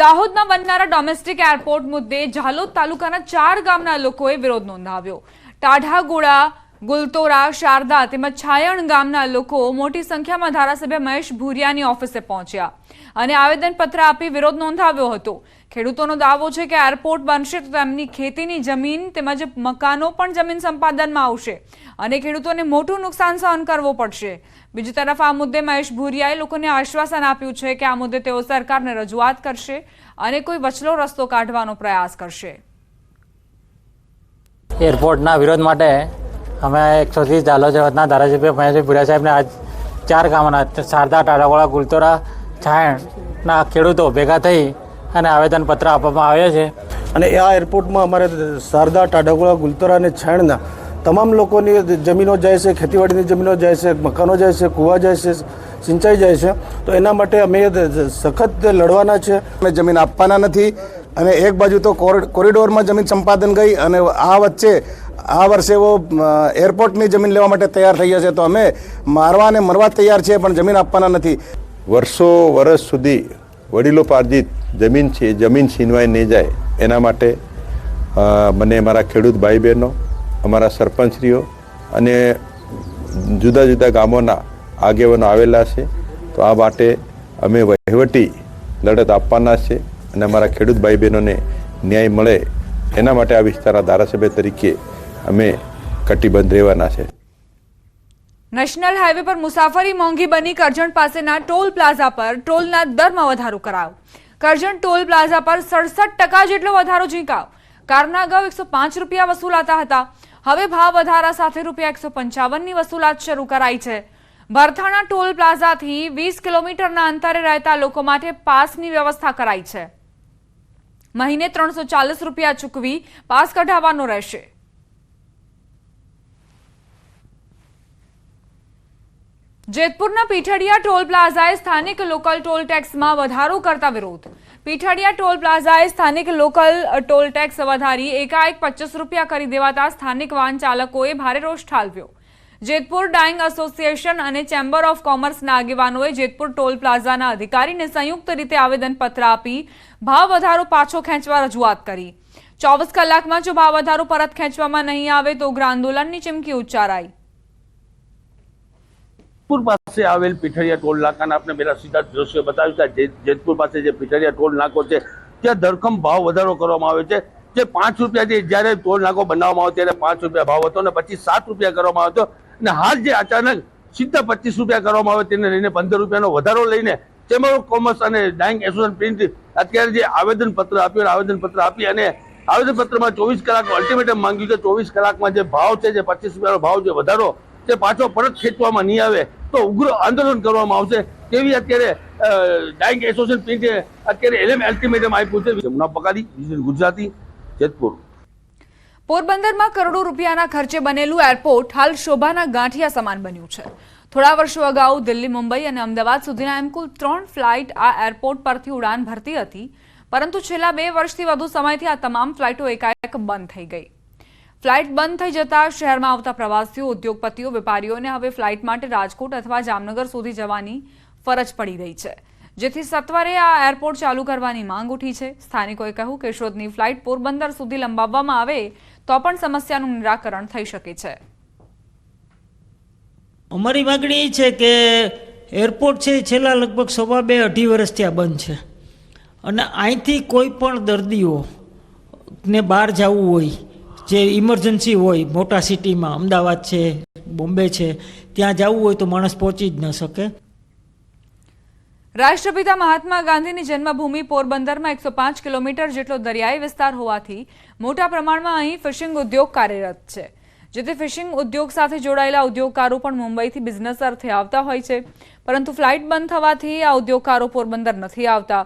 દાહોદમાં બનનારા domestic airport મુદ્દે ઝાલોદ તાલુકાના 4 ગામના લોકોએ વિરોધ નોંધાવ્યો। ટાઢાગોળા, ગુલતોરા, શારદા તેમજ છાયણ ગામના લોકો મોટી સંખ્યામાં ધારાસભ્ય મહેશ ભુરિયાની ઓફિસે પહોંચ્યા અને આવેદનપત્ર આપી વિરોધ નોંધાવ્યો હતો। ખેડૂતોનો દાવો છે કે એરપોર્ટ બનશે તો તેમની ખેતીની જમીન તેમજ મકાનો પણ જમીન સંપાદનમાં આવશે અને ખેડૂતોને મોટું નુકસાન સહન કરવું પડશે। બીજી તરફ આ મુદ્દે મહેશ ભુરિયાએ લોકોને આશ્વાસન આપ્યું છે કે આ મુદ્દે તેઓ સરકારને રજૂઆત કરશે અને કોઈ વચલો રસ્તો કાઢવાનો પ્રયાસ કરશે। એરપોર્ટના વિરોધ માટે અમે 130 ઝાલોદના ધારાસભ્ય મહેશ ભુરિયા સાહેબને આજ 4 ગામના શારદા, ટાઢાગોળા, ગુલતોરા, છાયણના ખેડૂતો ભેગા થઈ અને આવેદનપત્ર આપવામાં આવ્યા છે અને આ એરપોર્ટમાં અમારે શારદા, ટાઢાગોળા, ગુલતોરા અને છાયણના તમામ લોકોની જમીનો જાય છે, ખેતીવાડીની જમીનો જાય છે, મકાનો જાય છે, કૂવા જાય છે, સિંચાઈ જાય છે। તો એના માટે અમે સખત લડવાના છે। અમે જમીન આપવાના નથી અને એક બાજુ તો કોરિડોરમાં જમીન સંપાદન ગઈ અને આ વચ્ચે આ વર્ષે એવો એરપોર્ટની જમીન લેવા માટે તૈયાર થઈ જશે તો અમે મારવા અને મરવા તૈયાર છીએ પણ જમીન આપવાના નથી। વર્ષો સુધી વડીલોપાર્જિત જમીન છે, જમીન છીનવાઈ નહીં જાય એના માટે મને મારા ખેડૂત ભાઈ બહેનો, અમારા સરપંચશ્રીઓ અને જુદા જુદા ગામોના આગેવાનો આવેલા છે। તો આ માટે અમે વહીવટી લડત આપવાના છે અને અમારા ખેડૂત ભાઈ બહેનોને ન્યાય મળે એના માટે આ વિસ્તારના ધારાસભ્ય તરીકે અમે કટિબદ્ધ રહેવાના છે। નેશનલ હાઈવે પર મુસાફરી મોંઘી બની। કરજણ પાસેના ટોલ પ્લાઝા પર ટોલના દરમાં વધારો કરાયો। કરજણ ટોલ પ્લાઝા પર 67% જેટલો વધારો ઝીંકાયો। કારના અગાઉ 105 રૂપિયા વસૂલાતા હતા, હવે ભાવ વધારા સાથે ₹155ની વસૂલાત શરૂ કરાઈ છે। ભરથાણા ટોલ પ્લાઝાથી 20 કિલોમીટરના અંતરે રહેતા લોકો માટે પાસની વ્યવસ્થા કરાઈ છે। મહિને ₹340 ચૂકવી પાસ કઢાવવાનો રહેશે। જેતપુરના પીઠડિયા ટોલ પ્લાઝાએ સ્થાનિક લોકલ ટોલ ટેક્સમાં વધારો કરતા વિરોધ। પીઠડિયા ટોલ પ્લાઝાએ સ્થાનિક લોકલ ટોલ ટેક્સ વધારી એકાએક ₹25 કરી દેવાતા સ્થાનિક વાહન ચાલકોએ ભારે રોષ ઠાલવ્યો। જેતપુર ડાઇંગ એસોસિએશન અને ચેમ્બર ઓફ કોમર્સના આગેવાનોએ જેતપુર ટોલ પ્લાઝાના અધિકારીને સંયુક્ત રીતે આવેદનપત્ર આપી ભાવ વધારો પાછો ખેંચવા રજૂઆત કરી। 24 કલાકમાં જો ભાવ વધારો પરત ખેંચવામાં નહીં આવે તો ઉગ્ર આંદોલનની ચીમકી ઉચ્ચારાઈ। જેતપુર પાસે આવેલ પીઠડિયા ટોલ નાકાના આપણે પહેલા સીધા દ્રશ્યો બતાવ્યું છે। જેતપુર પાસે જે પીઠડિયા ટોલ નાકો છે ત્યાં ધરખમ ભાવ વધારો કરવામાં આવે છે। જે ₹5 થી જ્યારે ટોલ નાકો બનાવવામાં આવે ત્યારે ₹5 ભાવ હતો અને પછી ₹7 કરવામાં આવ્યો હતો અને હાલ જે અચાનક સીધા ₹25 કરવામાં આવે તેને લઈને ₹15નો વધારો લઈને ચેમ્બર ઓફ કોમર્સ અને ડાઇંગ એસોસિએશન પ્રિન્ટ અત્યારે જે આવેદનપત્ર આપ્યું, આવેદનપત્ર આપી અને આવેદનપત્રમાં 24 કલાકનું અલ્ટિમેટમ માંગ્યું કે 24 કલાકમાં જે ભાવ છે, જે ₹25નો ભાવ જે વધારો તે પાછો પરત ખેંચવામાં નહીં આવે તો ઉગ્ર આંદોલન કરવામાં આવશે તેવી અત્યારે ડાઇંગ એસોસિએશન પ્રિન્ટે અત્યારે અલ્ટિમેટમ આપ્યું છે। જમુના પકાડી, ગુજરાતી, જેતપુર। પોરબંદરમાં કરોડો રૂપિયાના ખર્ચે બનેલું એરપોર્ટ હાલ શોભાના ગાંઠિયા સમાન બન્યું છે। થોડા વર્ષો અગાઉ દિલ્હી, મુંબઈ અને અમદાવાદ સુધીના એમ કુલ 3 ફ્લાઇટ આ એરપોર્ટ પરથી ઉડાન ભરતી હતી, પરંતુ છેલ્લા 2 વર્ષથી વધુ સમયથી આ તમામ ફ્લાઇટો એકાએક બંધ થઈ ગઈ। ફ્લાઇટ બંધ થઈ જતા શહેરમાં આવતા પ્રવાસીઓ, ઉદ્યોગપતિઓ, વેપારીઓને હવે ફ્લાઇટ માટે રાજકોટ અથવા જામનગર સુધી જવાની ફરજ પડી રહી છે, જેથી સત્વરે આ એરપોર્ટ ચાલુ કરવાની માંગ ઉઠી છે। સ્થાનિકોએ કહ્યું કે કેશોદની ફ્લાઇટ પોરબંદર સુધી લંબાવવામાં આવે તો પણ સમસ્યાનું નિરાકરણ થઈ શકે છે। અમારી માગણી એ છે કે એરપોર્ટ છે છેલ્લા લગભગ 2.5 વર્ષથી આ બંધ છે અને અહીંથી કોઈ પણ દર્દીઓને બહાર જવું હોય, જે ઇમરજન્સી હોય, મોટા સિટીમાં અમદાવાદ છે, બોમ્બે છે, ત્યાં જવું હોય તો માણસ પહોંચી જ ન શકે। રાષ્ટ્રપિતા મહાત્મા ગાંધીની જન્મભૂમિ પોરબંદરમાં 105 કિલોમીટર જેટલો દરિયાઈ વિસ્તાર હોવાથી મોટા પ્રમાણમાં અહીં ફિશિંગ ઉદ્યોગ કાર્યરત છે, જેથી ફિશિંગ ઉદ્યોગ સાથે જોડાયેલા ઉદ્યોગકારો પણ મુંબઈથી બિઝનેસ અર્થે આવતા હોય છે, પરંતુ ફ્લાઇટ બંધ થવાથી આ ઉદ્યોગકારો પોરબંદર નથી આવતા,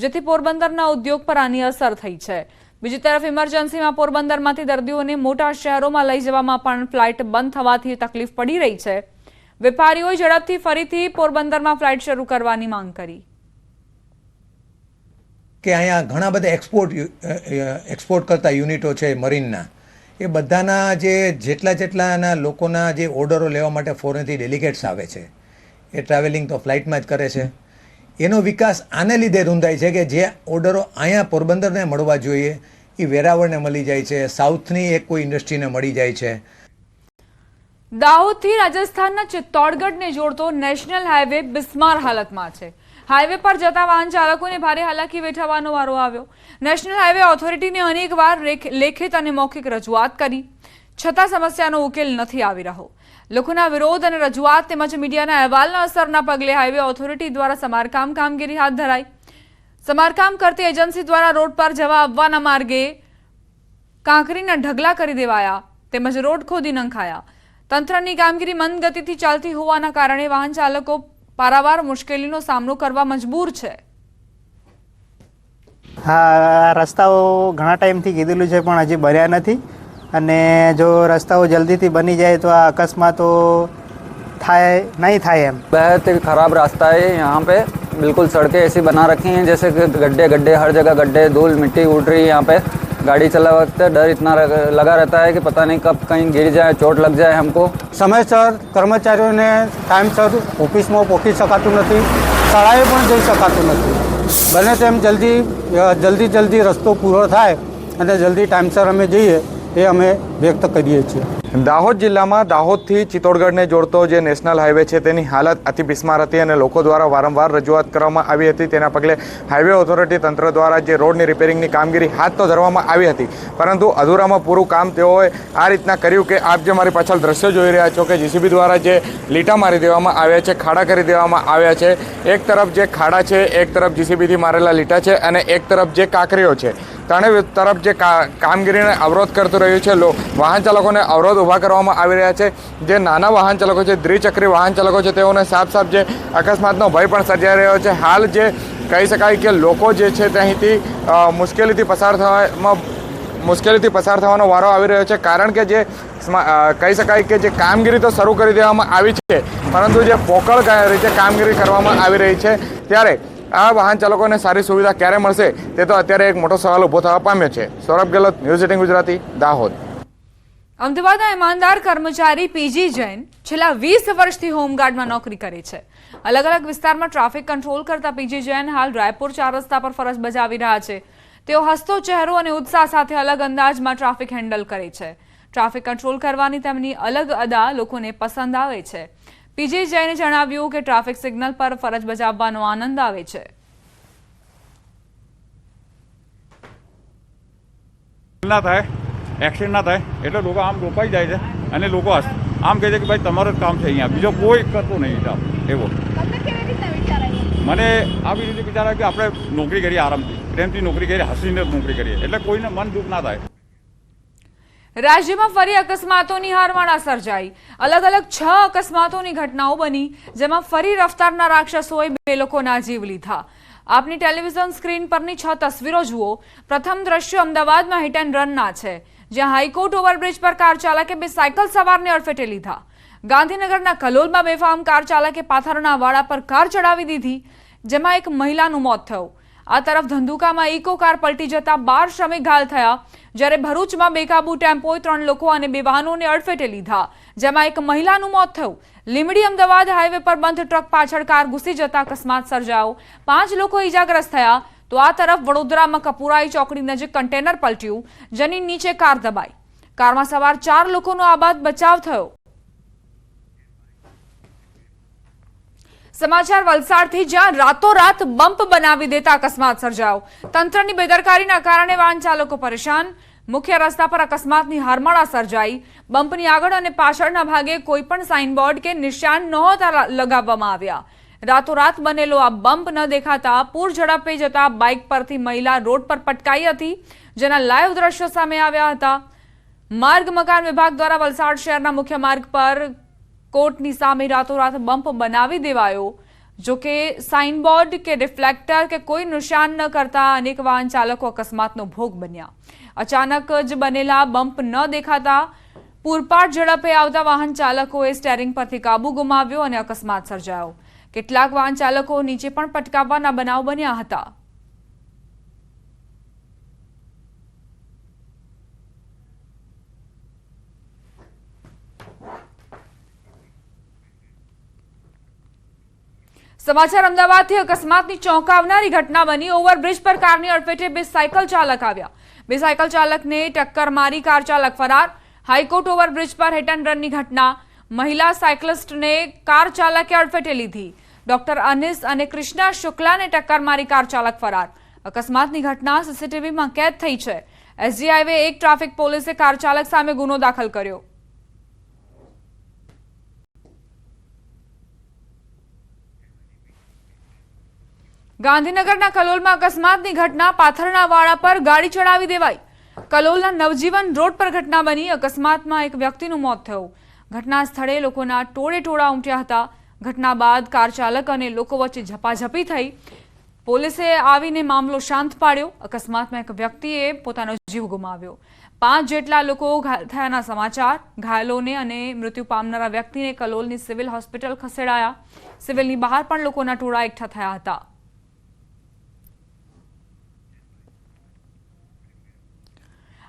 જેથી પોરબંદરના ઉદ્યોગ પર આની અસર થઈ છે। બીજી તરફ ઇમરજન્સીમાં પોરબંદરમાંથી દર્દીઓને મોટા શહેરોમાં લઈ જવામાં પણ ફ્લાઇટ બંધ થવાથી તકલીફ પડી રહી છે। વેપારીઓએ ઝડપથી ફરીથી પોરબંદરમાં ફ્લાઇટ શરૂ કરવાની માંગ કરી કે અહીંયા ઘણા બધા એક્સપોર્ટ કરતા યુનિટો છે મરીનના, એ બધાના જેટલાના લોકોના જે ઓર્ડરો લેવા માટે ફોરેનથી ડેલિગેટ્સ આવે છે એ ટ્રાવેલિંગ તો ફ્લાઇટમાં જ કરે છે। એનો વિકાસ આને લીધે રૂંધાય છે કે જે ઓર્ડરો અહીંયા પોરબંદરને મળવા જોઈએ એ વેરાવળને મળી જાય છે, સાઉથની એક કોઈ ઇન્ડસ્ટ્રીને મળી જાય છે. દાહોદથી રાજસ્થાનના ચિત્તોડગઢને જોડતો નેશનલ હાઈવે બિસ્માર હાલતમાં છે. હાઈવે પર જતા વાહન ચાલકોને ભારે હાલાકી વેઠવાનો વારો આવ્યો. નેશનલ હાઈવે ઓથોરિટીને અનેકવાર લેખિત અને મૌખિક રજૂઆત કરી, છતાં સમસ્યાનો ઉકેલ નથી આવી રહ્યો. લોકોના વિરોધ અને રજૂઆત તેમજ મીડિયાના અહેવાલના અસરના પગલે હાઈવે ઓથોરિટી દ્વારા સમારકામ કામગીરી હાથ ધરાઈ. સમારકામ કરતી એજન્સી દ્વારા રોડ પર જવા આવવાના માર્ગે કાંકરીના ઢગલા કરી દેવાયા તેમજ રોડ ખોદી નંખાયા. તંત્રની કામગીરી મંદ ગતિથી ચાલતી હોવાના કારણે વાહન ચાલકો પારાવાર મુશ્કેલીનો સામનો કરવા મજબૂર છે. હા, રસ્તાઓ ઘણા ટાઈમથી કીધેલું છે પણ હજી બન્યા નથી, અને જો રસ્તાઓ જલ્દીથી બની જાય તો આ અકસ્માતો नहीं था. एम बहुत ही ख़राब रास्ता है यहाँ पे, बिल्कुल सड़कें ऐसी बना रखी हैं जैसे कि गड्ढे गड्ढे, हर जगह गड्ढे, धूल मिट्टी उड़ रही है. यहाँ पे गाड़ी चला वक्त डर इतना लगा रहता है कि पता नहीं कब कहीं गिर जाए, चोट लग जाए हमको. સમયસર કર્મચારીઓને ટાઈમસર ઓફિસમાં પહોંચી શકાતું નથી, શાળાએ પણ જઈ શકાતું નથી. બને તેમ જલ્દી રસ્તો પૂરો થાય અને જલ્દી ટાઈમસર અમે જઈએ એ અમે વ્યક્ત કરીએ છીએ. દાહોદ જિલ્લામાં દાહોદથી ચિત્તોડગઢને જોડતો જે નેશનલ હાઈવે છે તેની હાલત અતિ બિસ્માર હતી અને લોકો દ્વારા વારંવાર રજૂઆત કરવામાં આવી હતી. તેના પગલે હાઈવે ઓથોરિટી તંત્ર દ્વારા જે રોડની રિપેરિંગની કામગીરી હાથ તો ધરવામાં આવી હતી, પરંતુ અધૂરામાં પૂરું કામ તેઓએ આ રીતના કર્યું કે આપ જે મારી પાછળ દ્રશ્યો જોઈ રહ્યા છો કે જીસીબી દ્વારા જે લીટા મારી દેવામાં આવ્યા છે, ખાડા કરી દેવામાં આવ્યા છે. એક તરફ જે ખાડા છે, એક તરફ જીસીબીથી મારેલા લીટા છે અને એક તરફ જે કાંકરીઓ છે. ત્રણેય તરફ જે કામગીરીને અવરોધ કરતું રહ્યું છે. વાહન ચાલકોને અવરોધ ઊભા કરવામાં આવી રહ્યા છે. જે નાના વાહન ચાલકો છે, દ્વિચક્રી વાહન ચાલકો છે, તેઓને સાફ જે અકસ્માતનો ભય પણ સર્જાઈ રહ્યો છે. હાલ જે કહી શકાય કે લોકો જે છે ત્યાંથી મુશ્કેલીથી પસાર થવાનો વારો આવી રહ્યો છે, કારણ કે જે કહી શકાય કે જે કામગીરી તો શરૂ કરી દેવામાં આવી છે, પરંતુ જે પોકળ રીતે કામગીરી કરવામાં આવી રહી છે, ત્યારે આ વાહન ચાલકોને સારી સુવિધા ક્યારે મળશે તે તો અત્યારે એક મોટો સવાલ ઊભો થવા પામ્યો છે. સૌરભ ગેહલોત, ન્યૂઝ 18 ગુજરાતી, દાહોદ. અમદાવાદના ઈમાનદાર કર્મચારી પીજી જૈન છેલ્લા 20 વર્ષથી હોમગાર્ડમાં નોકરી કરે છે. અલગ અલગ વિસ્તારમાં ટ્રાફિક કંટ્રોલ કરતા પીજી જૈન હાલ રાયપુર 4 રસ્તા પર ફરજ બજાવી રહ્યા છે. તેઓ હસતો ચહેરો અને ઉત્સાહ સાથે અલગ અંદાજમાં ટ્રાફિક હેન્ડલ કરે છે. ટ્રાફિક કંટ્રોલ કરવાની તેમની અલગ અદા લોકોને પસંદ આવે છે. પીજી જૈને જણાવ્યું કે ટ્રાફિક સિગ્નલ પર ફરજ બજાવવાનો આનંદ આવે છે. એક્સિડન્ટ ના થાય એટલે લોકો આમ રોકાઈ જાય છે અને લોકો આમ કહે છે કે ભાઈ તમારું જ કામ છે અહીંયા, બીજો કોઈ કરતો નહીં કામ. એવો મને આવી રીતે વિચાર આવે કે આપણે નોકરી કરીએ આરામથી, પ્રેમથી નોકરી કરીએ, હસીને નોકરી કરીએ, એટલે કોઈને મન દુઃખ ના થાય. રાજ્યમાં ફરી અકસ્માતોની હારમાળા સર્જાઈ. અલગ અલગ 6 અકસ્માતોની ઘટનાઓ બની, જેમાં ફરી રફતારના રાક્ષસોએ 2 લોકોના જીવ લીધા. આપની ટેલિવિઝન સ્ક્રીન પરની 6 તસવીરો જુઓ. પ્રથમ દ્રશ્ય અમદાવાદમાં હિટ એન્ડ રનના છે, જ્યાં હાઈકોર્ટ ઓવરબ્રિજ પર કાર ચાલકે 2 સાયકલ સવારને અડફેટે લીધા. ગાંધીનગરના કલોલમાં બેફામ કાર ચાલકે પાથરના વાડા પર કાર ચડાવી દીધી, જેમાં એક મહિલાનું મોત થયું. આ તરફ ધંધુકામાં ઇકો કાર પલટી જતા 12 શ્રમિક ઘાયલ થયા, જ્યારે ભરૂચમાં બેકાબુ ટેમ્પોએ 3 લોકો અને 2 વાહનોને અડફેટે લીધા, જેમાં એક મહિલાનું મોત થયું. લીંબડી અમદાવાદ હાઈવે પર બંધ ટ્રક પાછળ કાર ઘૂસી જતા અકસ્માત સર્જાયો, 5 લોકો ઇજાગ્રસ્ત થયા. તો આ તરફ વડોદરામાં કપુરાઈ ચોકડી નજીક કન્ટેનર પલટ્યું, જેની નીચે કાર દબાઈ. કારમાં સવાર 4 લોકોનો આબાદ બચાવ થયો. સમાચાર વલસાડથી, જ્યાં રાતોરાત બમ્પ બનાવી દેતા અકસ્માત સર્જાયો. તંત્રની બેદરકારીના કારણે વાહન ચાલકો પરેશાન. મુખ્ય રસ્તા પર અકસ્માતની હારમાળા સર્જાઈ. બમ્પની આગળ અને પાછળના ભાગે કોઈ પણ સાઇનબોર્ડ કે નિશાન નહોતા લગાવવામાં આવ્યા. રાતોરાત બનેલો આ બમ્પ ન દેખાતા પૂર ઝડપે જતા બાઇક પરથી મહિલા રોડ પર પટકાઈ હતી, જેના લાઈવ દ્રશ્યો સામે આવ્યા હતા. માર્ગ મકાન વિભાગ દ્વારા વલસાડ શહેરના મુખ્ય માર્ગ પર કોર્ટની સામે રાતોરાત બમ્પ બનાવી દેવાયો. જોકે સાઇનબોર્ડ કે રિફ્લેક્ટર કે કોઈ નિશાન ન કરતા અનેક વાહન ચાલકો અકસ્માતનો ભોગ બન્યા. અચાનક જ બનેલા બમ્પ ન દેખાતા પૂરપાટ ઝડપે આવતા વાહન ચાલકોએ સ્ટેરિંગ પરથી કાબુ ગુમાવ્યો અને અકસ્માત સર્જાયો. કેટલાક વાહન ચાલકો નીચે પણ પટકાવવાના બનાવ બન્યા હતા. સમાચાર અમદાવાદથી અકસ્માતની ચોંકાવનારી ઘટના બની। ઓવરબ્રિજ પર કારની અડફેટે બે સાયકલ ચાલક આવ્યા। બે સાયકલ ચાલકને ટક્કર મારી કાર ચાલક ફરાર। હાઈકોર્ટ ઓવરબ્રિજ પર હિટ એન્ડ રનની ઘટના। મહિલા સાયકલિસ્ટને કાર ચાલકે અડફેટે લીધી। ડોક્ટર અનિસ અને કૃષ્ણા શુક્લાને ટક્કર મારી કાર ચાલક ફરાર। અકસ્માતની ઘટના સીસીટીવીમાં કેદ થઈ છે। એસજી હાઈવે 1 ટ્રાફિક પોલીસે કાર ચાલક સામે ગુનો દાખલ કર્યો। ગાંધીનગરના કલોલમાં અકસ્માતની ઘટના। પાથરના વાળા પર ગાડી ચડાવી દેવાઈ। કલોલના નવજીવન રોડ પર ઘટના બની। અકસ્માતમાં એક વ્યક્તિનું મોત થયું। ઘટના સ્થળે લોકોના ટોળે ટોળા ઉમટ્યા હતા। ઘટના બાદ કાર ચાલક અને લોકો વચ્ચે ઝપાઝપી થઈ। પોલીસે આવીને મામલો શાંત પાડ્યો। અકસ્માતમાં એક વ્યક્તિએ પોતાનો જીવ ગુમાવ્યો। 5 જેટલા લોકો ઘાયલ થયાના સમાચાર। ઘાયલોને અને મૃત્યુ પામનારા વ્યક્તિને કલોલની સિવિલ હોસ્પિટલ ખસેડાયા। સિવિલની બહાર પણ લોકોના ટોળા એકઠા થયા હતા।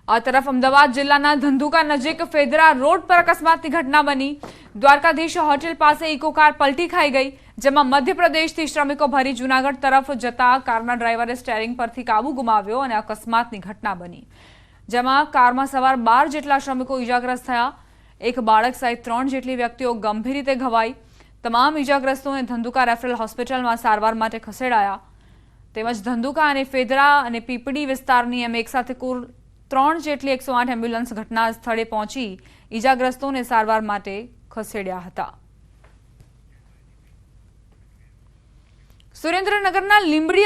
આ તરફ અમદાવાદ જિલ્લાના ધંધુકા નજીક ફેદરા રોડ પર અકસ્માતની ઘટના બની। દ્વારકાધીશ હોટેલ પાસે ઇકો કાર પલટી ખાઈ ગઈ, જેમાં મધ્યપ્રદેશથી શ્રમિકો ભરી જૂનાગઢ તરફ જતા કારના ડ્રાઈવરે સ્ટીયરિંગ પરથી કાબુ ગુમાવ્યો અને અકસ્માતની ઘટના બની, જેમાં કારમાં સવાર 12 જેટલા શ્રમિકો ઇજાગ્રસ્ત થયા। એક બાળક સહિત 3 જેટલી વ્યક્તિઓ ગંભીર રીતે ઘવાઈ। તમામ ઇજાગ્રસ્તોને ધંધુકા રેફરલ હોસ્પિટલમાં સારવાર માટે ખસેડાયા। તેમજ ધંધુકા અને ફેદરા અને પીપળી વિસ્તારની એમ એકસાથે કુલ 3 જેટલી 108 એમ્બ્યુલન્સ ઘટના સ્થળે પહોંચી ઇજાગ્રસ્તોને સારવાર માટે ખસેડ્યા હતા। સુરેન્દ્રનગરના લીંબડી